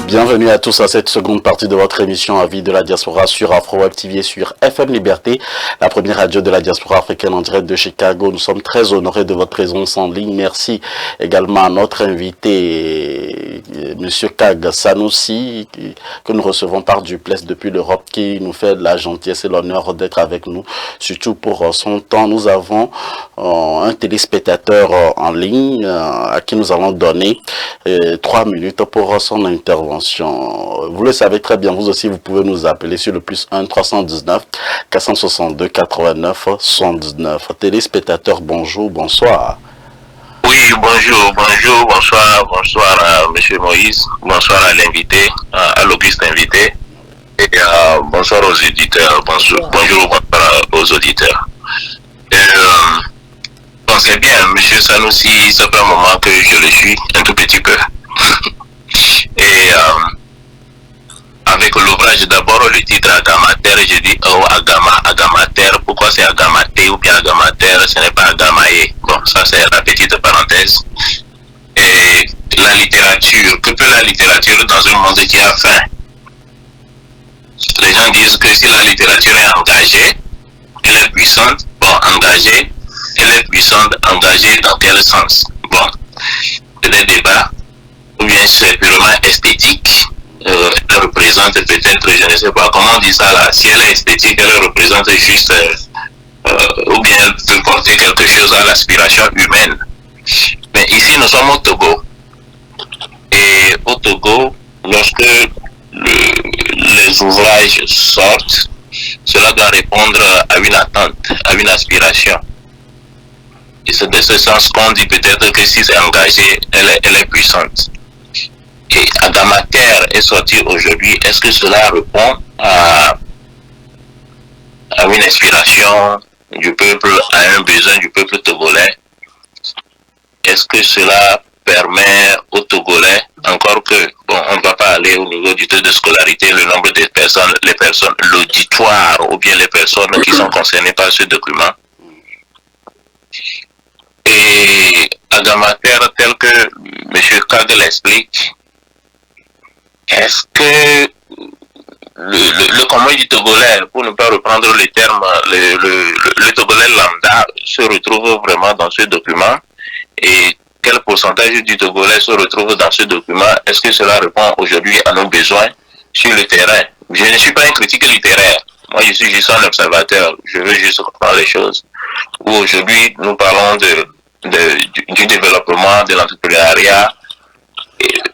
Bienvenue à tous à cette seconde partie de votre émission Avis de la diaspora sur Afro Web TV et sur FM Liberté, la première radio de la diaspora africaine en direct de Chicago. Nous sommes très honorés de votre présence en ligne. Merci également à notre invité, Monsieur Kag Sanoussi, que nous recevons par Duplessis depuis l'Europe, qui nous fait la gentillesse et l'honneur d'être avec nous, surtout pour son temps. Nous avons un téléspectateur en ligne à qui nous allons donner 3 minutes pour son intervention. Vous le savez très bien, vous aussi vous pouvez nous appeler sur le +1 319 462 89 79. Téléspectateur, bonjour, bonsoir. Oui, bonjour, bonsoir à Monsieur Moïse, bonsoir à l'invité, à l'auguste invité, et bonsoir aux éditeurs, bonjour aux auditeurs. C'est bien, Monsieur Sanoussi, ça fait un moment que je le suis, un tout petit peu. Et avec l'ouvrage, d'abord le titre Agamater, j'ai dit oh Agamater, pourquoi c'est Agamaté ou bien Agamater, ce n'est pas Agamaé. Bon, ça c'est la petite parenthèse. Et la littérature, que peut la littérature dans un monde qui a faim? Les gens disent que si la littérature est engagée, elle est puissante. Bon, engagée, elle est puissante, engagée dans quel sens? Bon, c'est des débats. Ou bien c'est purement esthétique, elle représente peut-être, je ne sais pas comment on dit ça là, si elle est esthétique, elle représente juste, ou bien elle peut porter quelque chose à l'aspiration humaine. Mais ici nous sommes au Togo, et au Togo, lorsque les ouvrages sortent, cela doit répondre à une attente, à une aspiration. Et c'est de ce sens qu'on dit peut-être que si c'est engagé, elle est puissante. Et Agamater est sorti aujourd'hui. Est-ce que cela répond à une inspiration du peuple, à un besoin du peuple togolais? Est-ce que cela permet aux Togolais, encore que, bon, on ne va pas aller au niveau du taux de scolarité, le nombre de personnes, l'auditoire ou bien les personnes qui sont concernées par ce document? Et Agamater, tel que M. Kag l'explique, est-ce que le commun du Togolais, pour ne pas reprendre le terme, le Togolais lambda se retrouve vraiment dans ce document? Et quel pourcentage du Togolais se retrouve dans ce document? Est-ce que cela répond aujourd'hui à nos besoins sur le terrain? Je ne suis pas un critique littéraire. Moi, je suis juste un observateur. Je veux juste comprendre les choses. Où aujourd'hui, nous parlons du développement, de l'entrepreneuriat.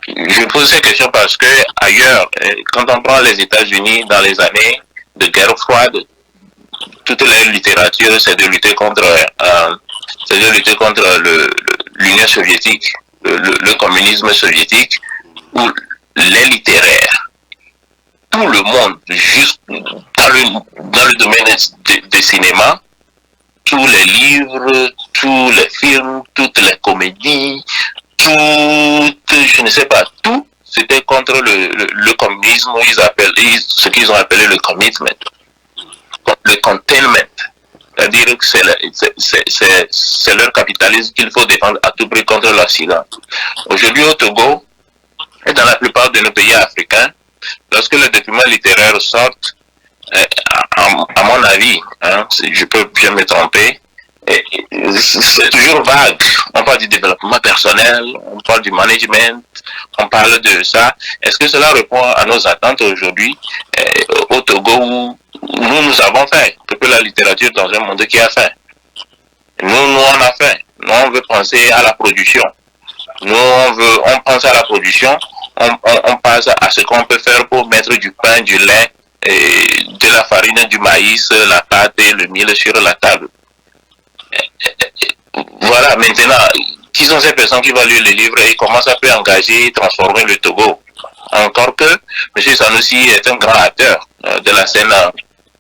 Je pose ces questions parce que ailleurs, quand on prend les États-Unis dans les années de guerre froide, toute leur littérature, c'est de lutter contre l'Union soviétique, le communisme soviétique, où les littéraires, tout le monde, juste dans le domaine du cinéma, tous les livres, tous les films, toutes les comédies, je ne sais pas, tout, c'était contre le communisme, ce qu'ils ont appelé le commitment, le containment. C'est-à-dire que c'est leur capitalisme qu'il faut défendre à tout prix contre l'Occident. Aujourd'hui au Togo, et dans la plupart de nos pays africains, lorsque les documents littéraires sortent, à mon avis, hein, je peux bien me tromper, c'est toujours vague. On parle du développement personnel, on parle du management, on parle de ça. Est-ce que cela répond à nos attentes aujourd'hui au Togo où nous avons faim? Que la littérature dans un monde qui a faim. Nous on a faim. Nous on veut penser à la production. On pense à la production. On pense à ce qu'on peut faire pour mettre du pain, du lait, de la farine, du maïs, la pâte et le miel sur la table. Voilà, maintenant, qui sont ces personnes qui vont lire les livres et comment ça peut engager et transformer le Togo? Encore que M. Sanoussi est un grand acteur de la scène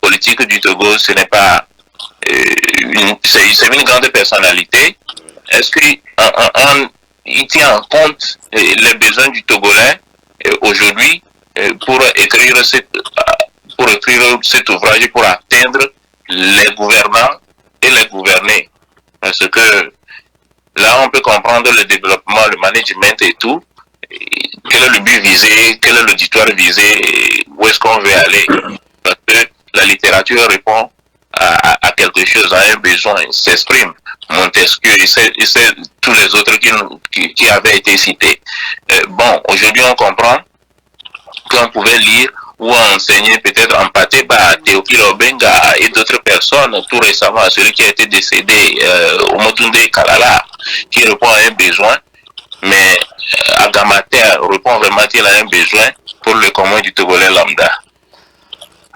politique du Togo, ce n'est pas c'est une grande personnalité. Est-ce qu'il tient en compte les besoins du Togolais aujourd'hui pour écrire cet ouvrage pour atteindre les gouvernants et les gouvernés? Parce que là, on peut comprendre le développement, le management et tout. quel est le but visé, quel est l'auditoire visé, où est-ce qu'on veut aller. Parce que la littérature répond à quelque chose, à un besoin, s'exprime. Montesquieu et c'est tous les autres qui avaient été cités. Bon, aujourd'hui on comprend qu'on pouvait lire ou enseigner peut-être en pâté par Théophile Obenga et d'autres personnes, tout récemment celui qui a été décédé, Omotunde Kalala, qui répond à un besoin, mais Agamater répond vraiment qu'il a un besoin pour le commun du Togolais lambda.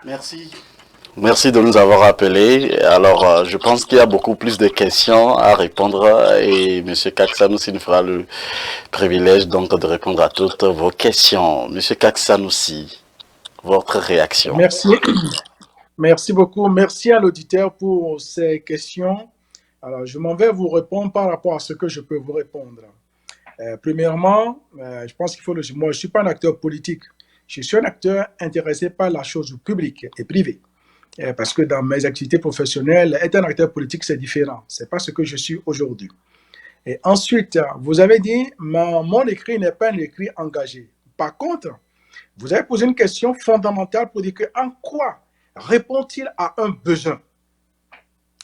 Merci. Merci de nous avoir appelés. Alors, je pense qu'il y a beaucoup plus de questions à répondre et M. Kaksanusi nous fera le privilège donc de répondre à toutes vos questions. M. Kaksanusi, votre réaction. Merci. Merci beaucoup. Merci à l'auditeur pour ces questions. Alors, je m'en vais vous répondre par rapport à ce que je peux vous répondre. Premièrement, je pense qu'il faut le dire. Moi, je ne suis pas un acteur politique. Je suis un acteur intéressé par la chose publique et privée. Parce que dans mes activités professionnelles, être un acteur politique, c'est différent. Ce n'est pas ce que je suis aujourd'hui. Et ensuite, vous avez dit, mon écrit n'est pas un écrit engagé. Par contre, vous avez posé une question fondamentale pour dire que en quoi répond-il à un besoin?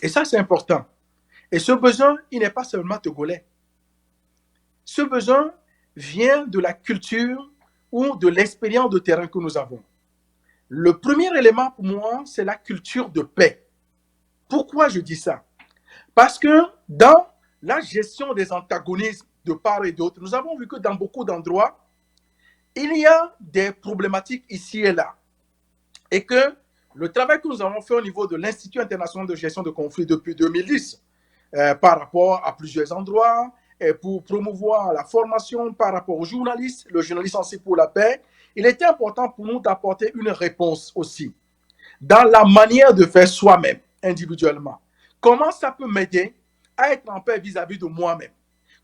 Et ça, c'est important. Et ce besoin, il n'est pas seulement togolais. Ce besoin vient de la culture ou de l'expérience de terrain que nous avons. Le premier élément pour moi, c'est la culture de paix. Pourquoi je dis ça? Parce que dans la gestion des antagonismes de part et d'autre, nous avons vu que dans beaucoup d'endroits, il y a des problématiques ici et là. Et que le travail que nous avons fait au niveau de l'Institut international de gestion de conflits depuis 2010, par rapport à plusieurs endroits, et pour promouvoir la formation par rapport aux journalistes, le journaliste sensible pour la paix, il était important pour nous d'apporter une réponse aussi dans la manière de faire soi-même, individuellement. Comment ça peut m'aider à être en paix vis-à-vis de moi-même?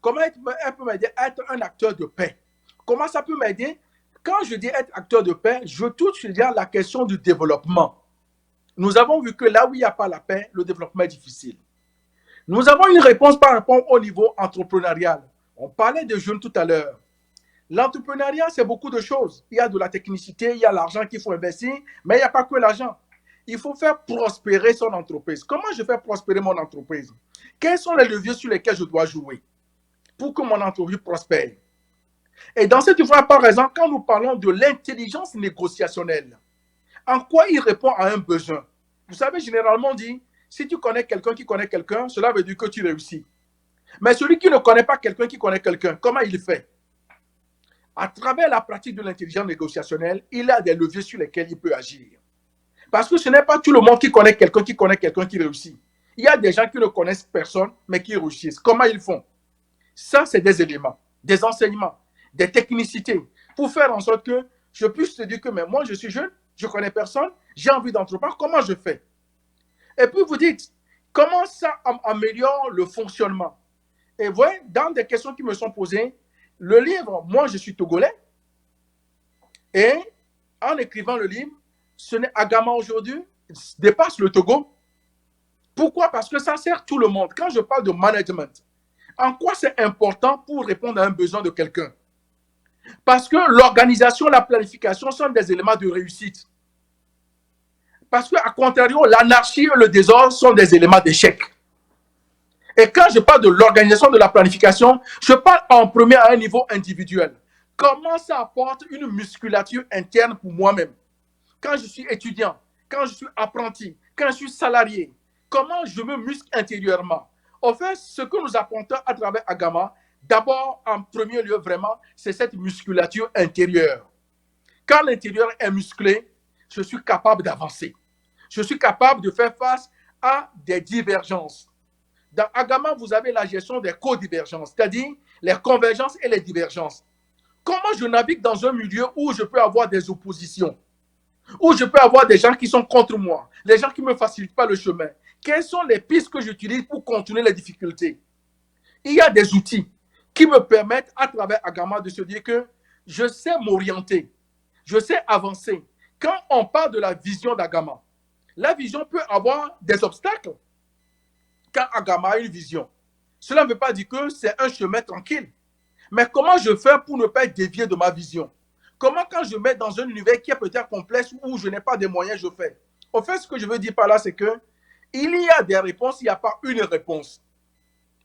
Comment ça peut m'aider à être un acteur de paix? Comment ça peut m'aider? Quand je dis être acteur de paix, je touche à la question du développement. Nous avons vu que là où il n'y a pas la paix, le développement est difficile. Nous avons une réponse par rapport au niveau entrepreneurial. On parlait de jeunes tout à l'heure. L'entrepreneuriat, c'est beaucoup de choses. Il y a de la technicité, il y a l'argent qu'il faut investir, mais il n'y a pas que l'argent. Il faut faire prospérer son entreprise. Comment je fais prospérer mon entreprise? Quels sont les leviers sur lesquels je dois jouer pour que mon entreprise prospère? Et dans cette fois, par exemple, quand nous parlons de l'intelligence négociationnelle, en quoi il répond à un besoin? Vous savez, généralement, on dit, si tu connais quelqu'un qui connaît quelqu'un, cela veut dire que tu réussis. Mais celui qui ne connaît pas quelqu'un qui connaît quelqu'un, comment il fait? À travers la pratique de l'intelligence négociationnelle, il a des leviers sur lesquels il peut agir. Parce que ce n'est pas tout le monde qui connaît quelqu'un qui réussit. Il y a des gens qui ne connaissent personne, mais qui réussissent. Comment ils font? Ça, c'est des éléments, des enseignements, des technicités, pour faire en sorte que je puisse te dire que mais moi, je suis jeune, je ne connais personne, j'ai envie d'entreprendre, comment je fais? Et puis vous dites, comment ça améliore le fonctionnement? Et vous voyez, dans des questions qui me sont posées, le livre, moi je suis togolais, et en écrivant le livre, ce n'est Agama aujourd'hui, dépasse le Togo. Pourquoi? Parce que ça sert tout le monde. Quand je parle de management, en quoi c'est important pour répondre à un besoin de quelqu'un? Parce que l'organisation, la planification sont des éléments de réussite. Parce qu'à contrario, l'anarchie et le désordre sont des éléments d'échec. Et quand je parle de l'organisation de la planification, je parle en premier à un niveau individuel. Comment ça apporte une musculature interne pour moi-même? Quand je suis étudiant, quand je suis apprenti, quand je suis salarié, comment je me muscle intérieurement? En fait, ce que nous apportons à travers Agama, d'abord, en premier lieu, vraiment, c'est cette musculature intérieure. Quand l'intérieur est musclé, je suis capable d'avancer. Je suis capable de faire face à des divergences. Dans Agama, vous avez la gestion des co-divergences, c'est-à-dire les convergences et les divergences. Comment je navigue dans un milieu où je peux avoir des oppositions, où je peux avoir des gens qui sont contre moi, les gens qui ne me facilitent pas le chemin? Quelles sont les pistes que j'utilise pour contourner les difficultés? Il y a des outils qui me permettent, à travers Agama, de se dire que je sais m'orienter, je sais avancer. Quand on parle de la vision d'Agama, la vision peut avoir des obstacles. Quand Agama a une vision, cela ne veut pas dire que c'est un chemin tranquille. Mais comment je fais pour ne pas être dévié de ma vision? Comment quand je mets dans un univers qui est peut-être complexe où je n'ai pas de moyens, je fais? Au fait, ce que je veux dire par là, c'est que il y a des réponses, il n'y a pas une réponse.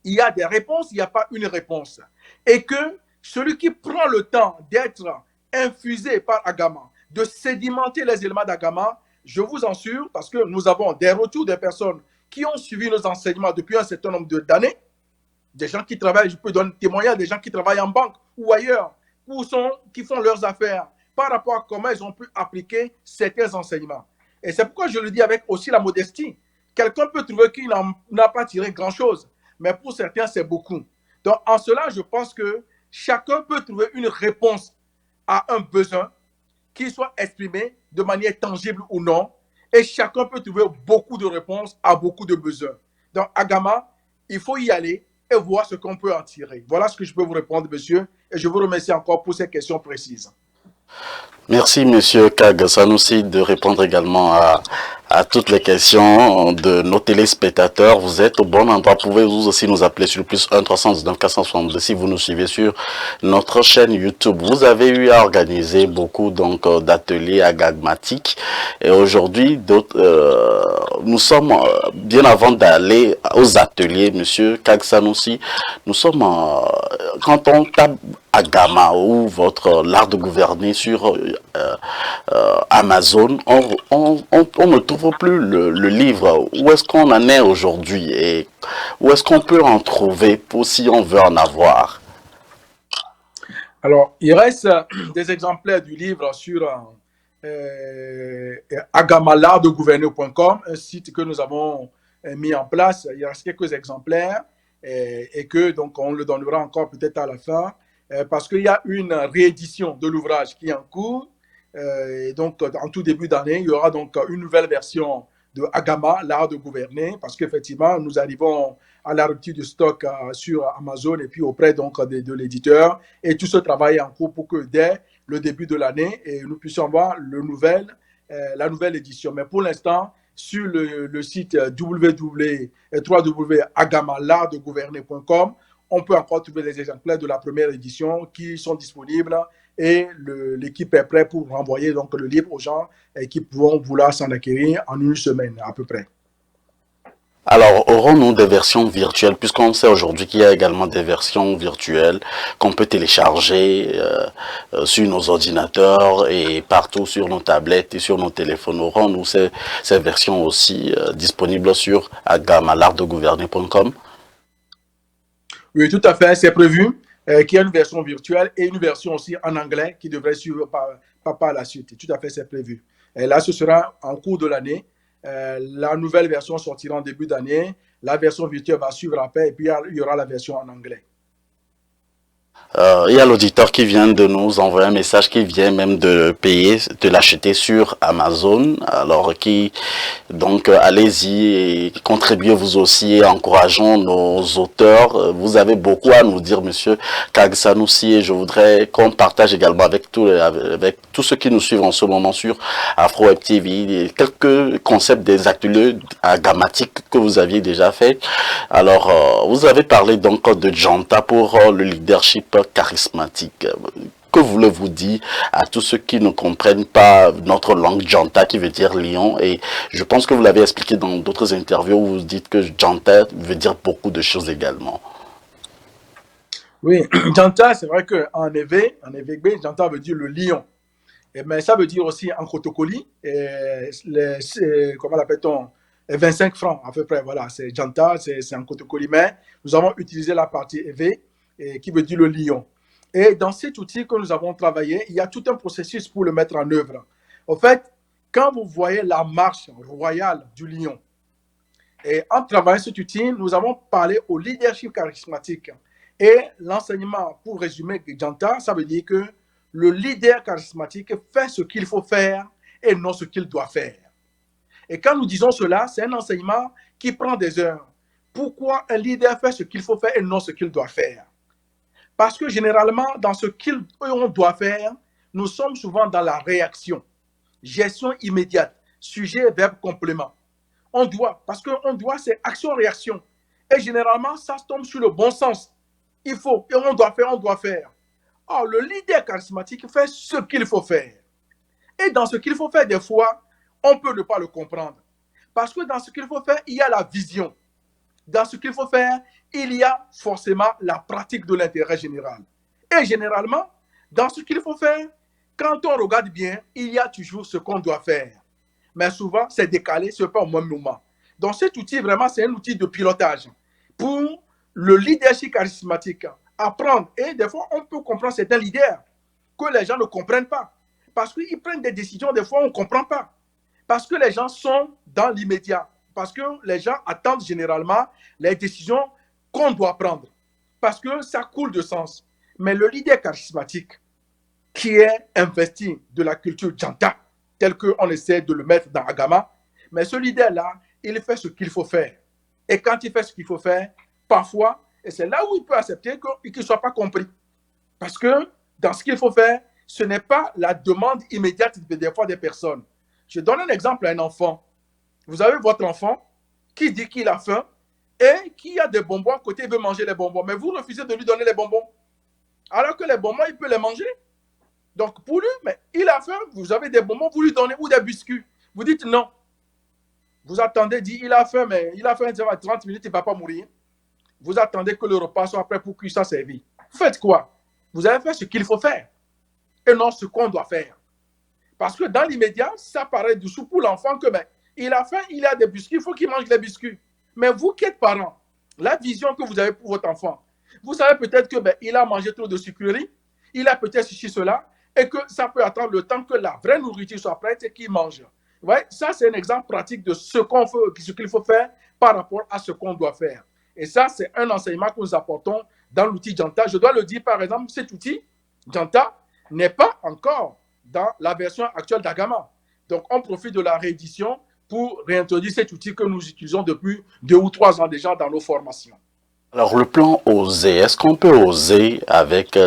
Il y a des réponses, il n'y a pas une réponse. Et que celui qui prend le temps d'être infusé par Agama, de sédimenter les éléments d'Agama, je vous assure, parce que nous avons des retours des personnes qui ont suivi nos enseignements depuis un certain nombre d'années, des gens qui travaillent, je peux donner témoignage, des gens qui travaillent en banque ou ailleurs, qui font leurs affaires par rapport à comment ils ont pu appliquer certains enseignements. Et c'est pourquoi je le dis avec aussi la modestie. Quelqu'un peut trouver qu'il n'a pas tiré grand-chose, mais pour certains, c'est beaucoup. Donc, en cela, je pense que chacun peut trouver une réponse à un besoin qui soit exprimé de manière tangible ou non, et chacun peut trouver beaucoup de réponses à beaucoup de besoins. Donc, Agama, il faut y aller et voir ce qu'on peut en tirer. Voilà ce que je peux vous répondre, monsieur, et je vous remercie encore pour ces questions précises. Merci, Monsieur Kag Sanoussi, de répondre également à toutes les questions de nos téléspectateurs. Vous êtes au bon endroit. Pouvez-vous aussi nous appeler sur le plus 1 319 462 si vous nous suivez sur notre chaîne YouTube. Vous avez eu à organiser beaucoup d'ateliers agagmatiques. Et aujourd'hui, nous sommes, bien avant d'aller aux ateliers, Monsieur Kag Sanoussi, nous sommes, quand on tape Agama ou l'art de gouverner sur Amazon, on ne trouve plus le livre. Où est-ce qu'on en est aujourd'hui et où est-ce qu'on peut en trouver si on veut en avoir? Alors, il reste des exemplaires du livre sur agamalartdegouverner.com, un site que nous avons mis en place. Il reste quelques exemplaires et que donc on le donnera encore peut-être à la fin. Parce qu'il y a une réédition de l'ouvrage qui est en cours. Et donc, en tout début d'année, il y aura donc une nouvelle version de Agama, l'art de gouverner, parce qu'effectivement, nous arrivons à la rupture de stock sur Amazon et puis auprès donc de l'éditeur. Et tout ce travail est en cours pour que dès le début de l'année, nous puissions avoir la nouvelle édition. Mais pour l'instant, sur le site www.agamalartdegouverner.com, on peut encore trouver les exemplaires de la première édition qui sont disponibles et l'équipe est prête pour renvoyer donc le livre aux gens qui pourront vouloir s'en acquérir en une semaine à peu près. Alors, aurons-nous des versions virtuelles, puisqu'on sait aujourd'hui qu'il y a également des versions virtuelles qu'on peut télécharger sur nos ordinateurs et partout sur nos tablettes et sur nos téléphones. Aurons-nous ces versions aussi disponibles sur agamalartdegouverner.com? Oui, tout à fait, c'est prévu qu'il y ait une version virtuelle et une version aussi en anglais qui devrait suivre par la suite. Tout à fait, c'est prévu. Et là, ce sera en cours de l'année. La nouvelle version sortira en début d'année. La version virtuelle va suivre après et puis il y aura la version en anglais. Il y a l'auditeur qui vient de nous envoyer un message qui vient même de payer, de l'acheter sur Amazon. Alors donc allez-y et contribuez vous aussi et encourageons nos auteurs. Vous avez beaucoup à nous dire, Monsieur Kag Sanoussi, et je voudrais qu'on partage également avec tous ceux qui nous suivent en ce moment sur Afro Web TV quelques concepts des ateliers agamatiques que vous aviez déjà fait. Alors vous avez parlé donc de Janta pour le leadership charismatique. Que voulez-vous dire à tous ceux qui ne comprennent pas notre langue Janta qui veut dire lion? Et je pense que vous l'avez expliqué dans d'autres interviews où vous dites que Janta veut dire beaucoup de choses également. Oui, Janta, c'est vrai qu'en Évé, Janta veut dire le lion. Mais ça veut dire aussi en Kotokoli, comment l'appelle-t-on? 25 francs à peu près, voilà, c'est Janta, c'est en Kotokoli, mais nous avons utilisé la partie EV qui veut dire le lion. Et dans cet outil que nous avons travaillé, il y a tout un processus pour le mettre en œuvre. En fait, quand vous voyez la marche royale du lion, et en travaillant cet outil, nous avons parlé au leadership charismatique. Et l'enseignement, pour résumer, Janta, ça veut dire que le leader charismatique fait ce qu'il faut faire et non ce qu'il doit faire. Et quand nous disons cela, c'est un enseignement qui prend des heures. Pourquoi un leader fait ce qu'il faut faire et non ce qu'il doit faire? Parce que généralement, dans ce qu'on doit faire, nous sommes souvent dans la réaction. Gestion immédiate, sujet, verbe, complément. On doit, parce qu'on doit, c'est action-réaction. Et généralement, ça tombe sur le bon sens. il faut, et on doit faire. Or, le leader charismatique fait ce qu'il faut faire. Et dans ce qu'il faut faire, des fois, on peut ne pas le comprendre. Parce que dans ce qu'il faut faire, il y a la vision. Dans ce qu'il faut faire, il y a forcément la pratique de l'intérêt général. Et généralement, dans ce qu'il faut faire, quand on regarde bien, il y a toujours ce qu'on doit faire. Mais souvent, c'est décalé, ce n'est pas au même moment. Donc cet outil, vraiment, c'est un outil de pilotage pour le leadership charismatique. Apprendre. Et des fois, on peut comprendre certains leaders que les gens ne comprennent pas. Parce qu'ils prennent des décisions, des fois, on ne comprend pas. Parce que les gens sont dans l'immédiat. Parce que les gens attendent généralement les décisions qu'on doit prendre. Parce que ça coule de sens. Mais le leader charismatique qui est investi de la culture Janta, tel qu'on essaie de le mettre dans Agama, mais ce leader-là, il fait ce qu'il faut faire. Et quand il fait ce qu'il faut faire, parfois, et c'est là où il peut accepter qu'il ne soit pas compris. Parce que dans ce qu'il faut faire, ce n'est pas la demande immédiate des fois des personnes. Je donne un exemple à un enfant. Vous avez votre enfant qui dit qu'il a faim et qui a des bonbons à côté, il veut manger les bonbons. Mais vous refusez de lui donner les bonbons. Alors que les bonbons, il peut les manger. Donc pour lui, mais il a faim, vous avez des bonbons, vous lui donnez ou des biscuits. Vous dites non. Vous attendez, dit il a faim, mais il a faim 30 minutes, il ne va pas mourir. Vous attendez que le repas soit prêt pour qu'il soit servi. Vous faites quoi? Vous avez fait ce qu'il faut faire et non ce qu'on doit faire. Parce que dans l'immédiat, ça paraît dessous pour l'enfant que il a faim, il a des biscuits, il faut qu'il mange les biscuits. Mais vous qui êtes parents, la vision que vous avez pour votre enfant, vous savez peut-être que il a mangé trop de sucreries, il a peut-être ceci, cela, et que ça peut attendre le temps que la vraie nourriture soit prête et qu'il mange. Vous voyez, ça, c'est un exemple pratique de ce qu'il faut faire par rapport à ce qu'on doit faire. Et ça, c'est un enseignement que nous apportons dans l'outil Janta. Je dois le dire, par exemple, cet outil, Janta, n'est pas encore dans la version actuelle d'Agama. Donc, on profite de la réédition pour réintroduire cet outil que nous utilisons depuis 2 ou 3 ans déjà dans nos formations. Alors, le plan oser, est-ce qu'on peut oser avec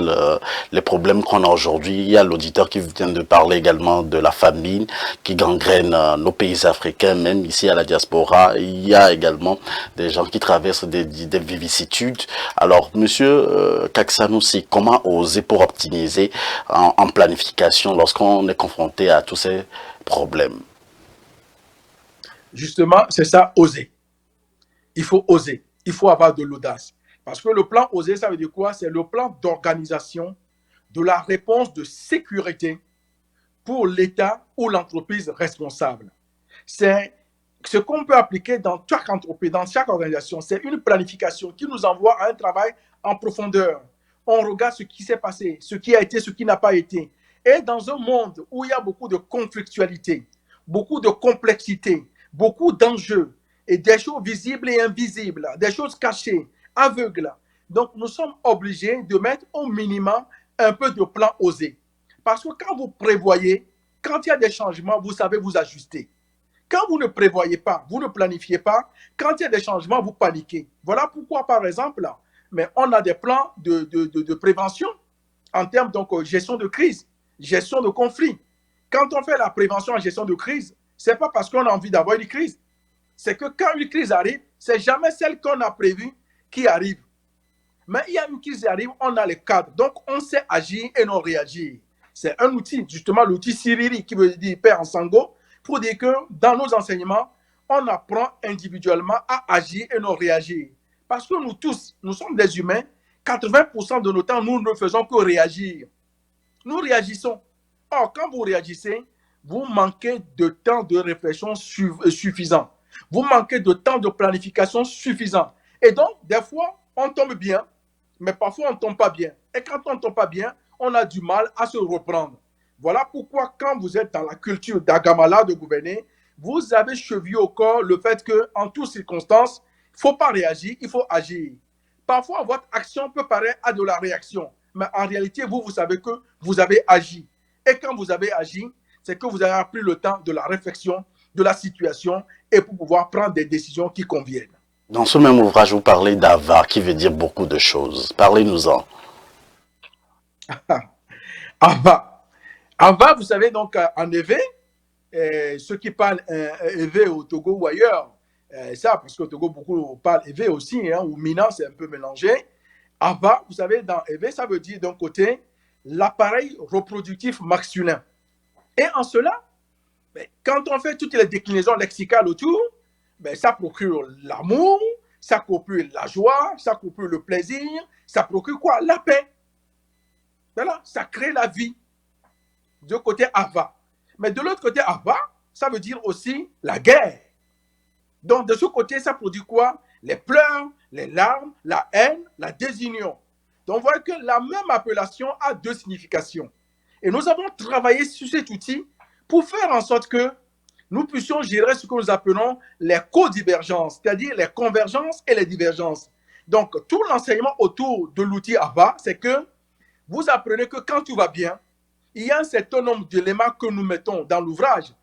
les problèmes qu'on a aujourd'hui? Il y a l'auditeur qui vient de parler également de la famine qui gangrène nos pays africains, même ici à la diaspora. Il y a également des gens qui traversent des vicissitudes. Alors, monsieur Kaksanoussi, comment oser pour optimiser en planification lorsqu'on est confronté à tous ces problèmes? Justement, c'est ça, oser. Il faut oser. Il faut avoir de l'audace. Parce que le plan OSER, ça veut dire quoi? C'est le plan d'organisation de la réponse de sécurité pour l'État ou l'entreprise responsable. C'est ce qu'on peut appliquer dans chaque entreprise, dans chaque organisation. C'est une planification qui nous envoie à un travail en profondeur. On regarde ce qui s'est passé, ce qui a été, ce qui n'a pas été. Et dans un monde où il y a beaucoup de conflictualité, beaucoup de complexité, beaucoup d'enjeux, et des choses visibles et invisibles, des choses cachées, aveugles. Donc, nous sommes obligés de mettre au minimum un peu de plan osé. Parce que quand vous prévoyez, quand il y a des changements, vous savez vous ajuster. Quand vous ne prévoyez pas, vous ne planifiez pas, quand il y a des changements, vous paniquez. Voilà pourquoi, par exemple, mais on a des plans de prévention en termes de gestion de crise, gestion de conflit. Quand on fait la prévention en gestion de crise, ce n'est pas parce qu'on a envie d'avoir une crise. C'est que quand une crise arrive, ce n'est jamais celle qu'on a prévue qui arrive. Mais il y a une crise qui arrive, on a le cadre. Donc, on sait agir et non réagir. C'est un outil, justement l'outil Siriri, qui veut dire Père en Sango, pour dire que dans nos enseignements, on apprend individuellement à agir et non réagir. Parce que nous tous, nous sommes des humains, 80% de nos temps, nous ne faisons que réagir. Nous réagissons. Or, quand vous réagissez, vous manquez de temps de réflexion suffisant. Vous manquez de temps de planification suffisant. Et donc, des fois, on tombe bien, mais parfois, on ne tombe pas bien. Et quand on ne tombe pas bien, on a du mal à se reprendre. Voilà pourquoi, quand vous êtes dans la culture d'Agamala de gouverner, vous avez chevillé au corps le fait qu'en toutes circonstances, il ne faut pas réagir, il faut agir. Parfois, votre action peut paraître à de la réaction, mais en réalité, vous savez que vous avez agi. Et quand vous avez agi, c'est que vous avez pris le temps de la réflexion, de la situation, et pour pouvoir prendre des décisions qui conviennent. Dans ce même ouvrage, vous parlez d'Ava, qui veut dire beaucoup de choses. Parlez-nous-en. Ava. Ava, vous savez, donc, en Évé, ceux qui parlent Évé au Togo ou ailleurs, ça, parce qu'au Togo, beaucoup parlent Évé aussi, hein, ou Mina, c'est un peu mélangé. Ava, vous savez, dans Eve, ça veut dire d'un côté l'appareil reproductif masculin. Et en cela, quand on fait toutes les déclinaisons lexicales autour, ça procure l'amour, ça procure la joie, ça procure le plaisir, ça procure quoi? La paix. Voilà, ça crée la vie. De côté Ava. Mais de l'autre côté Ava, ça veut dire aussi la guerre. Donc de ce côté, ça produit quoi? Les pleurs, les larmes, la haine, la désunion. Donc on voit que la même appellation a deux significations. Et nous avons travaillé sur cet outil pour faire en sorte que nous puissions gérer ce que nous appelons les codivergences, c'est-à-dire les convergences et les divergences. Donc tout l'enseignement autour de l'outil Ava, c'est que vous apprenez que quand tout va bien, il y a un certain nombre d'éléments que nous mettons dans l'ouvrage.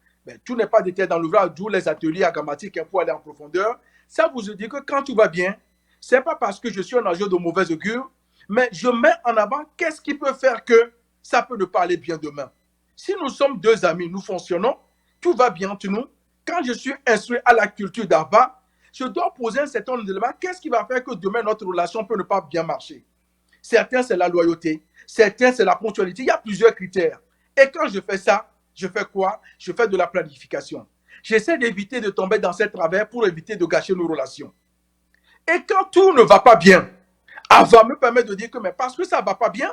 Tout n'est pas détaillé dans l'ouvrage, d'où les ateliers agamatiques pour aller en profondeur. Ça vous dit que quand tout va bien, ce n'est pas parce que je suis un agent de mauvaise augure, mais je mets en avant qu'est-ce qui peut faire que ça peut ne pas aller bien demain. Si nous sommes deux amis, nous fonctionnons, tout va bien entre nous. Quand je suis instruit à la culture d'Ava, je dois poser un certain nombre d'éléments. Qu'est-ce qui va faire que demain notre relation peut ne pas bien marcher? Certains, c'est la loyauté. Certains, c'est la ponctualité. Il y a plusieurs critères. Et quand je fais ça, je fais quoi? Je fais de la planification. J'essaie d'éviter de tomber dans ces travers pour éviter de gâcher nos relations. Et quand tout ne va pas bien, Ava me permet de dire que mais parce que ça ne va pas bien,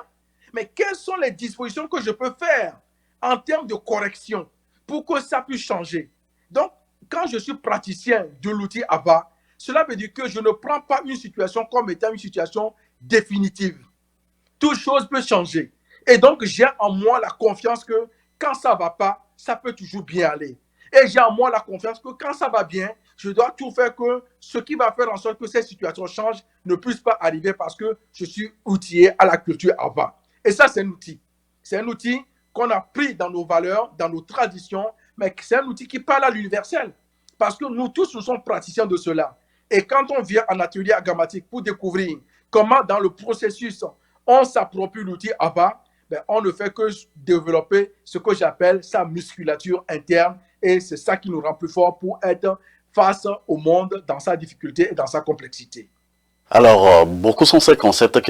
mais quelles sont les dispositions que je peux faire en termes de correction pour que ça puisse changer? Donc, quand je suis praticien de l'outil Ava, cela veut dire que je ne prends pas une situation comme étant une situation définitive. Toute chose peut changer. Et donc, j'ai en moi la confiance que quand ça ne va pas, ça peut toujours bien aller. Et j'ai en moi la confiance que quand ça va bien, je dois tout faire que ce qui va faire en sorte que cette situation change ne puisse pas arriver parce que je suis outillé à la culture Ava. Et ça, c'est un outil. C'est un outil qu'on a pris dans nos valeurs, dans nos traditions, mais c'est un outil qui parle à l'universel. Parce que nous tous, nous sommes praticiens de cela. Et quand on vient en atelier agamatique pour découvrir comment dans le processus on s'approprie l'outil Ava, on ne fait que développer ce que j'appelle sa musculature interne et c'est ça qui nous rend plus forts pour être face au monde dans sa difficulté et dans sa complexité. Alors, beaucoup sont ces concepts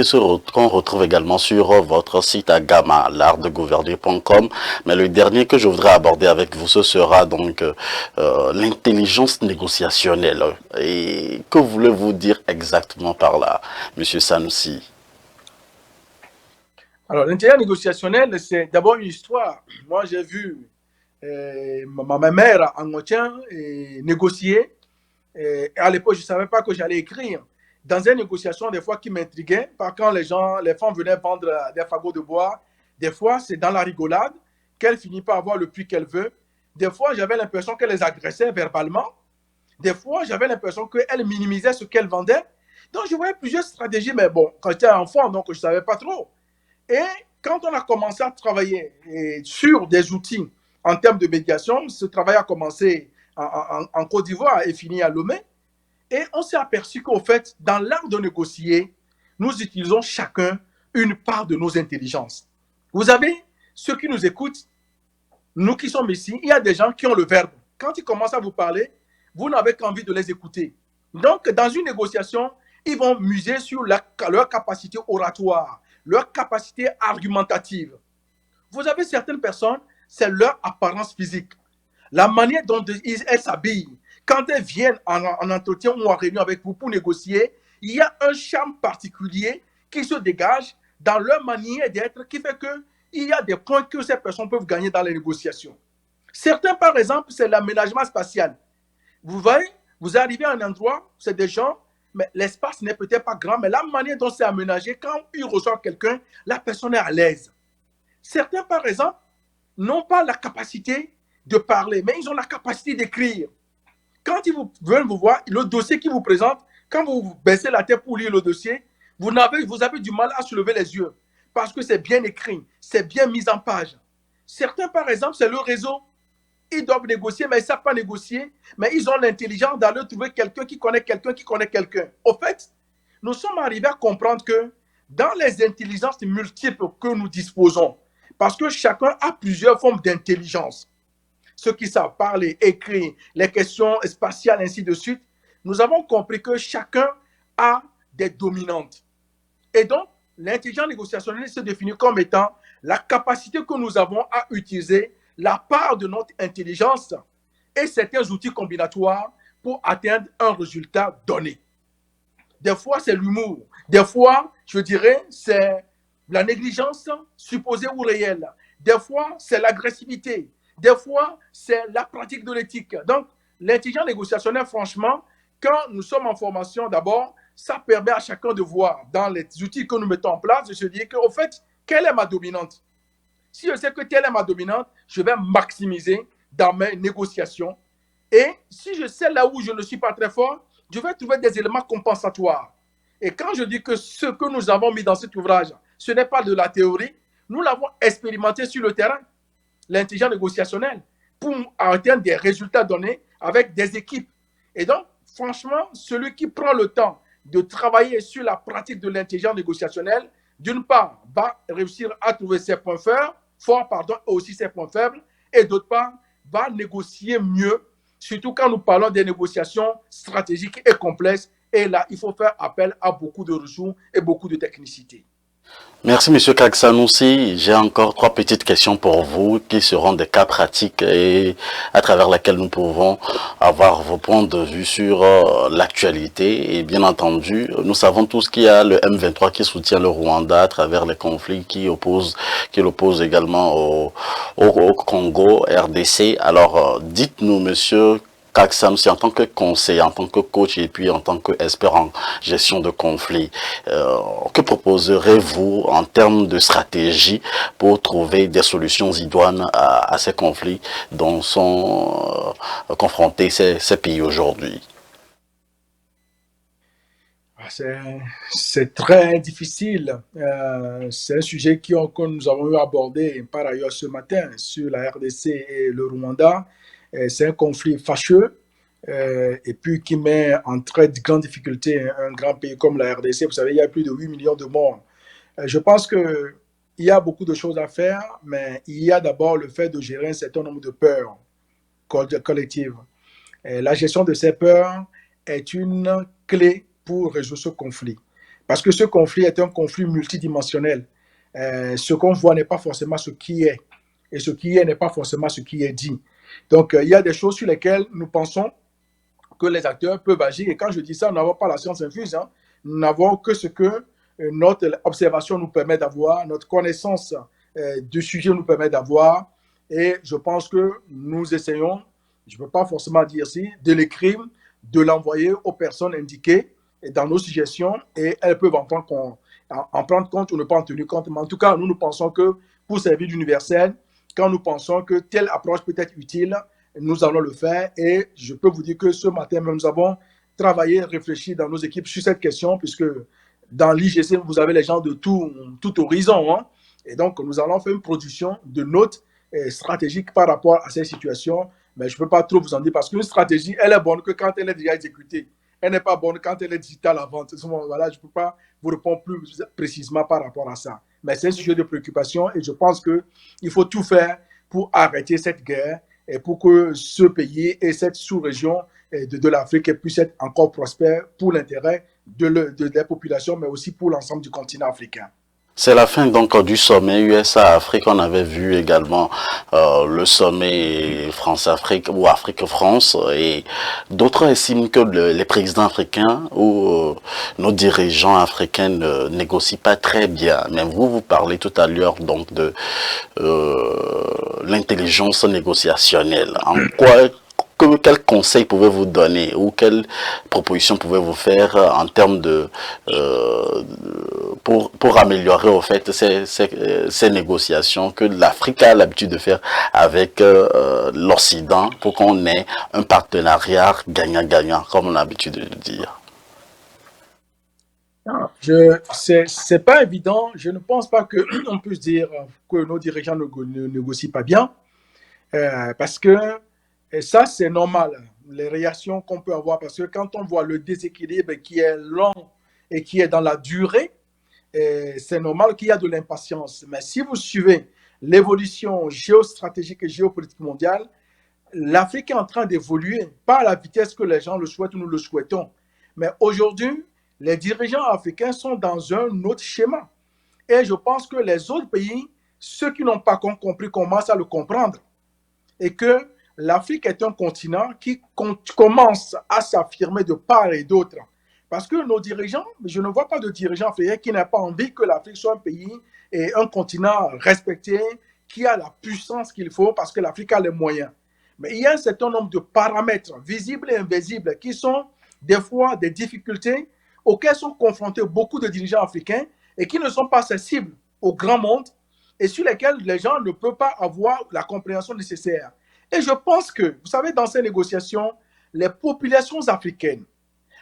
qu'on retrouve également sur votre site Agama, l'artdegouverner.com. Mais le dernier que je voudrais aborder avec vous, ce sera donc l'intelligence négociationnelle. Et que voulez-vous dire exactement par là, Monsieur Sanoussi? Alors, l'intelligence négociationnelle, c'est d'abord une histoire. Moi, j'ai vu ma mère en Angotien négocier. Et à l'époque, je ne savais pas que j'allais écrire. Dans une négociation, des fois, qui m'intriguait, quand les femmes venaient vendre des fagots de bois, des fois, c'est dans la rigolade qu'elle finit par avoir le prix qu'elle veut. Des fois, j'avais l'impression qu'elle les agressait verbalement. Des fois, j'avais l'impression qu'elle minimisait ce qu'elle vendait. Donc, je voyais plusieurs stratégies, mais bon, quand j'étais enfant, donc je ne savais pas trop. Et quand on a commencé à travailler sur des outils en termes de médiation, ce travail a commencé en Côte d'Ivoire et fini à Lomé. Et on s'est aperçu qu'au fait, dans l'art de négocier, nous utilisons chacun une part de nos intelligences. Vous avez ceux qui nous écoutent, nous qui sommes ici, il y a des gens qui ont le verbe. Quand ils commencent à vous parler, vous n'avez qu'envie de les écouter. Donc, dans une négociation, ils vont muser sur leur capacité oratoire, leur capacité argumentative. Vous avez certaines personnes, c'est leur apparence physique. La manière dont elles s'habillent. Quand elles viennent en entretien ou en réunion avec vous pour négocier, il y a un charme particulier qui se dégage dans leur manière d'être qui fait qu'il y a des points que ces personnes peuvent gagner dans les négociations. Certains, par exemple, c'est l'aménagement spatial. Vous voyez, vous arrivez à un endroit, c'est des gens, mais l'espace n'est peut-être pas grand, mais la manière dont c'est aménagé, quand ils reçoivent quelqu'un, la personne est à l'aise. Certains, par exemple, n'ont pas la capacité de parler, mais ils ont la capacité d'écrire. Quand ils veulent vous voir, le dossier qu'ils vous présentent, quand vous baissez la tête pour lire le dossier, vous avez du mal à soulever les yeux parce que c'est bien écrit, c'est bien mis en page. Certains, par exemple, c'est le réseau. Ils doivent négocier, mais ils ne savent pas négocier, mais ils ont l'intelligence d'aller trouver quelqu'un qui connaît quelqu'un qui connaît quelqu'un. Au fait, nous sommes arrivés à comprendre que dans les intelligences multiples que nous disposons, parce que chacun a plusieurs formes d'intelligence, ceux qui savent parler, écrire, les questions spatiales, ainsi de suite, nous avons compris que chacun a des dominantes. Et donc, l'intelligence négociationnelle se définit comme étant la capacité que nous avons à utiliser la part de notre intelligence et certains outils combinatoires pour atteindre un résultat donné. Des fois, c'est l'humour. Des fois, je dirais, c'est la négligence supposée ou réelle. Des fois, c'est l'agressivité. Des fois, c'est la pratique de l'éthique. Donc, l'intelligence négociationnelle, franchement, quand nous sommes en formation, d'abord, ça permet à chacun de voir dans les outils que nous mettons en place, de se dire qu'au fait, quelle est ma dominante? Si je sais que telle est ma dominante, je vais maximiser dans mes négociations. Et si je sais là où je ne suis pas très fort, je vais trouver des éléments compensatoires. Et quand je dis que ce que nous avons mis dans cet ouvrage, ce n'est pas de la théorie, nous l'avons expérimenté sur le terrain, l'intelligence négociationnelle, pour atteindre des résultats donnés avec des équipes. Et donc, franchement, celui qui prend le temps de travailler sur la pratique de l'intelligence négociationnelle, d'une part, va réussir à trouver ses points forts, et aussi ses points faibles, et d'autre part, va négocier mieux, surtout quand nous parlons des négociations stratégiques et complexes. Et là, il faut faire appel à beaucoup de ressources et beaucoup de technicité. Merci, Monsieur Kaksanoussi. J'ai encore 3 petites questions pour vous qui seront des cas pratiques et à travers lesquels nous pouvons avoir vos points de vue sur l'actualité. Et bien entendu, nous savons tous qu'il y a le M23 qui soutient le Rwanda à travers les conflits qui l'opposent également au Congo, RDC. Alors, dites-nous, Monsieur Kaksanoussi, en tant que conseiller, en tant que coach et puis en tant qu'expert en gestion de conflits, que proposerez-vous en termes de stratégie pour trouver des solutions idoines à ces conflits dont sont confrontés ces pays aujourd'hui? C'est très difficile. C'est un sujet que nous avons eu abordé par ailleurs ce matin sur la RDC et le Rwanda. C'est un conflit fâcheux et puis qui met en très grande difficulté un grand pays comme la RDC. Vous savez, il y a plus de 8 millions de morts. Je pense qu'il y a beaucoup de choses à faire, mais il y a d'abord le fait de gérer un certain nombre de peurs collectives. La gestion de ces peurs est une clé pour résoudre ce conflit. Parce que ce conflit est un conflit multidimensionnel. Ce qu'on voit n'est pas forcément ce qui est. Et ce qui est n'est pas forcément ce qui est dit. Donc, il y a des choses sur lesquelles nous pensons que les acteurs peuvent agir. Et quand je dis ça, nous n'avons pas la science infuse. Hein. Nous n'avons que ce que notre observation nous permet d'avoir, notre connaissance du sujet nous permet d'avoir. Et je pense que nous essayons, je ne peux pas forcément dire si, de l'écrire, de l'envoyer aux personnes indiquées dans nos suggestions et elles peuvent en prendre compte ou ne pas en tenir compte. Mais en tout cas, nous pensons que pour servir d'universel, quand nous pensons que telle approche peut être utile, nous allons le faire. Et je peux vous dire que ce matin même, nous avons travaillé, réfléchi dans nos équipes sur cette question, puisque dans l'IGC, vous avez les gens de tout horizon. Hein. Et donc, nous allons faire une production de notes stratégiques par rapport à ces situations. Mais je ne peux pas trop vous en dire parce qu'une stratégie, elle est bonne que quand elle est déjà exécutée. Elle n'est pas bonne quand elle est digitale à vente. Voilà, je ne peux pas vous répondre plus précisément par rapport à ça. Mais c'est un sujet de préoccupation et je pense qu'il faut tout faire pour arrêter cette guerre et pour que ce pays et cette sous-région de l'Afrique puisse être encore prospère pour l'intérêt des populations, mais aussi pour l'ensemble du continent africain. C'est la fin donc du sommet USA-Afrique. On avait vu également le sommet France-Afrique ou Afrique-France et d'autres estiment que les présidents africains ou nos dirigeants africains ne négocient pas très bien. Mais vous parlez tout à l'heure donc de l'intelligence négociationnelle. En quoi quel conseil pouvez-vous donner ou quelle proposition pouvez-vous faire en termes de pour améliorer au fait ces négociations que l'Afrique a l'habitude de faire avec l'Occident pour qu'on ait un partenariat gagnant-gagnant comme on a l'habitude de le dire? C'est pas évident. Je ne pense pas qu'on puisse dire que nos dirigeants ne négocient pas bien parce que et ça, c'est normal, les réactions qu'on peut avoir, parce que quand on voit le déséquilibre qui est long et qui est dans la durée, c'est normal qu'il y a de l'impatience. Mais si vous suivez l'évolution géostratégique et géopolitique mondiale, l'Afrique est en train d'évoluer, pas à la vitesse que les gens le souhaitent ou nous le souhaitons. Mais aujourd'hui, les dirigeants africains sont dans un autre schéma. Et je pense que les autres pays, ceux qui n'ont pas compris, commencent à le comprendre. Et que l'Afrique est un continent qui commence à s'affirmer de part et d'autre. Parce que nos dirigeants, je ne vois pas de dirigeants africains qui n'aient pas envie que l'Afrique soit un pays et un continent respecté, qui a la puissance qu'il faut, parce que l'Afrique a les moyens. Mais il y a un certain nombre de paramètres visibles et invisibles qui sont des fois des difficultés auxquelles sont confrontés beaucoup de dirigeants africains et qui ne sont pas sensibles au grand monde et sur lesquels les gens ne peuvent pas avoir la compréhension nécessaire. Et je pense que, vous savez, dans ces négociations, les populations africaines,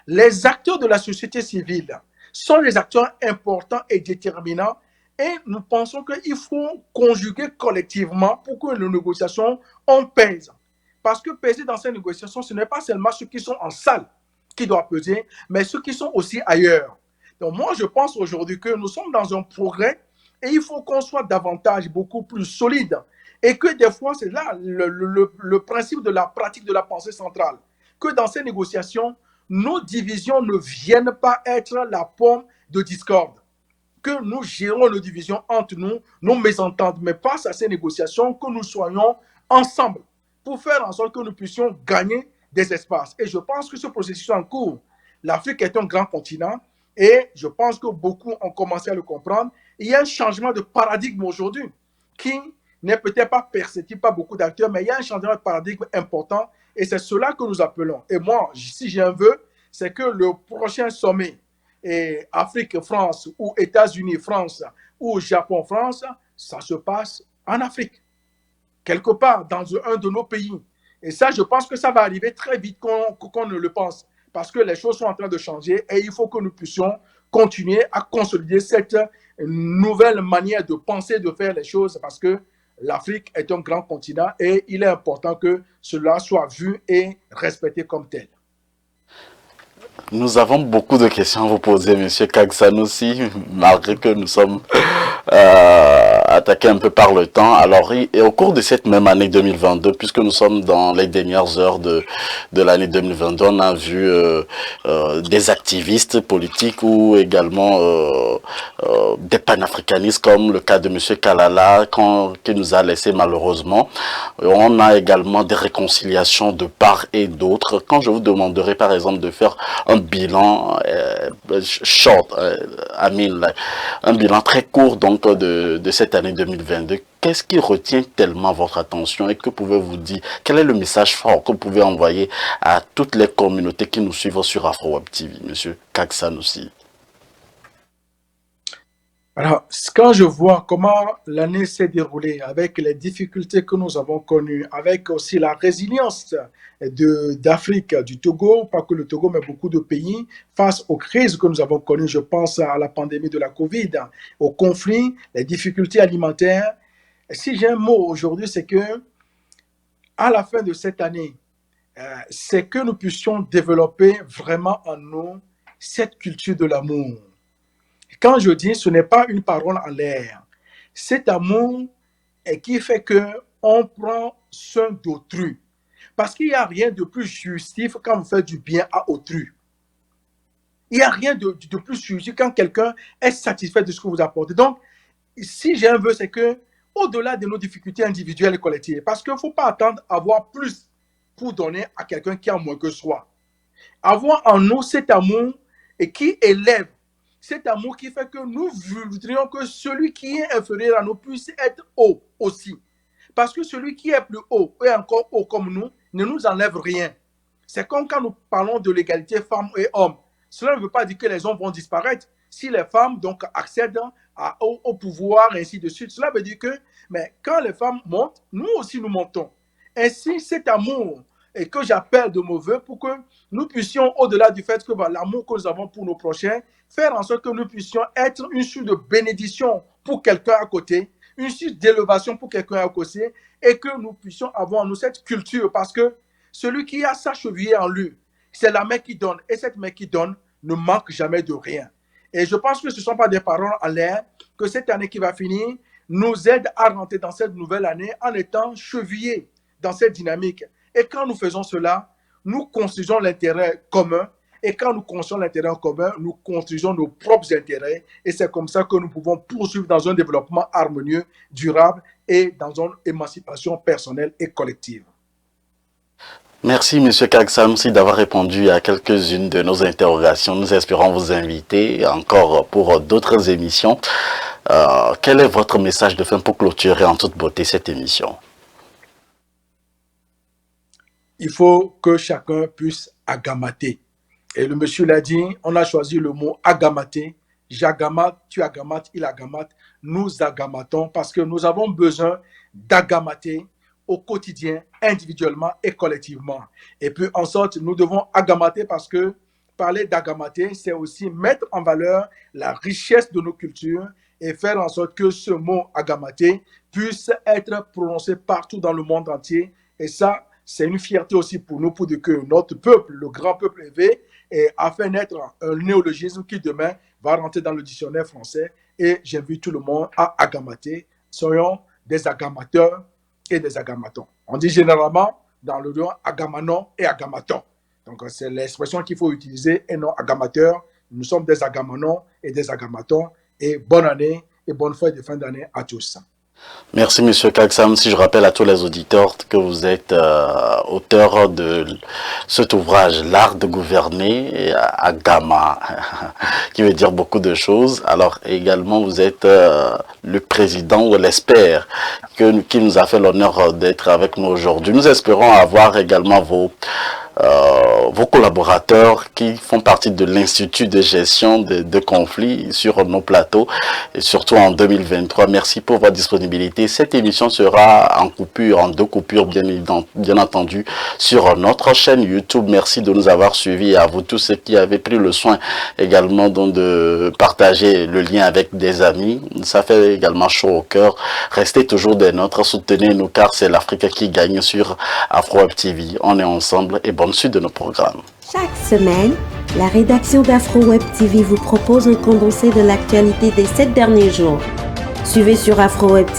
les acteurs de la société civile sont des acteurs importants et déterminants et nous pensons qu'il faut conjuguer collectivement pour que les négociations en pèsent. Parce que peser dans ces négociations, ce n'est pas seulement ceux qui sont en salle qui doivent peser, mais ceux qui sont aussi ailleurs. Donc moi, je pense aujourd'hui que nous sommes dans un progrès et il faut qu'on soit davantage, beaucoup plus solide. Et que des fois, c'est là le principe de la pratique de la pensée centrale. Que dans ces négociations, nos divisions ne viennent pas être la pomme de discorde. Que nous gérons nos divisions entre nous, nos mésententes, mais face à ces négociations, que nous soyons ensemble pour faire en sorte que nous puissions gagner des espaces. Et je pense que ce processus est en cours. L'Afrique est un grand continent et je pense que beaucoup ont commencé à le comprendre. Il y a un changement de paradigme aujourd'hui qui n'est peut-être pas perceptible par beaucoup d'acteurs, mais il y a un changement de paradigme important et c'est cela que nous appelons. Et moi, si j'ai un vœu, c'est que le prochain sommet Afrique-France ou États-Unis-France ou Japon-France, ça se passe en Afrique, quelque part dans un de nos pays. Et ça, je pense que ça va arriver très vite qu'on ne le pense, parce que les choses sont en train de changer et il faut que nous puissions continuer à consolider cette nouvelle manière de penser, de faire les choses, parce que l'Afrique est un grand continent et il est important que cela soit vu et respecté comme tel. Nous avons beaucoup de questions à vous poser, Monsieur Kagsanossi, malgré que nous sommes attaqués un peu par le temps. Alors, et au cours de cette même année 2022, puisque nous sommes dans les dernières heures de l'année 2022, on a vu des activistes politiques ou également des panafricanistes, comme le cas de Monsieur Kalala, qui nous a laissé malheureusement. On a également des réconciliations de part et d'autre. Quand je vous demanderai, par exemple, de faire un bilan un bilan très court donc de cette année 2022. Qu'est-ce qui retient tellement votre attention et que pouvez-vous dire? Quel est le message fort que vous pouvez envoyer à toutes les communautés qui nous suivent sur AfroWeb TV, Monsieur Kagsanossi? Alors, quand je vois comment l'année s'est déroulée, avec les difficultés que nous avons connues, avec aussi la résilience d'Afrique, du Togo, pas que le Togo, mais beaucoup de pays, face aux crises que nous avons connues, je pense à la pandémie de la Covid, aux conflits, les difficultés alimentaires. Si j'ai un mot aujourd'hui, c'est que à la fin de cette année, c'est que nous puissions développer vraiment en nous cette culture de l'amour. Quand je dis, ce n'est pas une parole en l'air. Cet amour qui fait qu'on prend soin d'autrui. Parce qu'il n'y a rien de plus justif quand vous faites du bien à autrui. Il n'y a rien de plus justif quand quelqu'un est satisfait de ce que vous apportez. Donc, si j'ai un vœu, c'est que, au-delà de nos difficultés individuelles et collectives, parce qu'il ne faut pas attendre à avoir plus pour donner à quelqu'un qui a moins que soi. Avoir en nous cet amour et qui élève, cet amour qui fait que nous voudrions que celui qui est inférieur à nous puisse être haut aussi. Parce que celui qui est plus haut et encore haut comme nous ne nous enlève rien. C'est comme quand nous parlons de l'égalité femmes et hommes. Cela ne veut pas dire que les hommes vont disparaître. Si les femmes donc accèdent au pouvoir et ainsi de suite, cela veut dire que mais quand les femmes montent, nous aussi nous montons. Ainsi, cet amour et que j'appelle de mes voeux pour que nous puissions, au-delà du fait que l'amour que nous avons pour nos prochains, faire en sorte que nous puissions être une source de bénédiction pour quelqu'un à côté, une source d'élévation pour quelqu'un à côté, et que nous puissions avoir en nous cette culture, parce que celui qui a sa cheville en lui, c'est la main qui donne, et cette main qui donne ne manque jamais de rien. Et je pense que ce ne sont pas des paroles en l'air, que cette année qui va finir nous aide à rentrer dans cette nouvelle année en étant chevillés dans cette dynamique. Et quand nous faisons cela, nous construisons l'intérêt commun Et quand nous construisons l'intérêt en commun, nous construisons nos propres intérêts. Et c'est comme ça que nous pouvons poursuivre dans un développement harmonieux, durable et dans une émancipation personnelle et collective. Merci, M. Kagsamsi, d'avoir répondu à quelques-unes de nos interrogations. Nous espérons vous inviter encore pour d'autres émissions. Quel est votre message de fin pour clôturer en toute beauté cette émission? Il faut que chacun puisse agamater. Et le monsieur l'a dit, on a choisi le mot agamater. J'agamate, tu agamates, il agamate. Nous agamatons parce que nous avons besoin d'agamater au quotidien, individuellement et collectivement. Et puis, en sorte, nous devons agamater parce que parler d'agamater, c'est aussi mettre en valeur la richesse de nos cultures et faire en sorte que ce mot agamater puisse être prononcé partout dans le monde entier. Et ça, c'est une fierté aussi pour nous, pour que notre peuple, le grand peuple élevé, a fait naître un néologisme qui demain va rentrer dans le dictionnaire français. Et j'invite tout le monde à agamater. Soyons des agamateurs et des agamatons. On dit généralement dans le nom agamanon et agamaton. Donc c'est l'expression qu'il faut utiliser et non agamateur. Nous sommes des agamanons et des agamatons. Et bonne année et bonne fête de fin d'année à tous. Merci, M. Kagsamsi. Je rappelle à tous les auditeurs que vous êtes auteur de cet ouvrage, L'art de gouverner à Gama, qui veut dire beaucoup de choses. Alors également, vous êtes le président ou l'expert qui nous a fait l'honneur d'être avec nous aujourd'hui. Nous espérons avoir également vos collaborateurs qui font partie de l'Institut de gestion de conflits sur nos plateaux, et surtout en 2023. Merci pour votre disponibilité. Cette émission sera en coupure, en 2 coupures, bien entendu, sur notre chaîne YouTube. Merci de nous avoir suivis, et à vous tous ceux qui avez pris le soin également de partager le lien avec des amis. Ça fait également chaud au cœur. Restez toujours des nôtres, soutenez-nous car c'est l'Afrique qui gagne sur AfroWeb TV. On est ensemble et bonne suite de nos programmes. Chaque semaine, la rédaction d'AfroWeb TV vous propose un condensé de l'actualité des 7 derniers jours. Suivez sur AfroWeb TV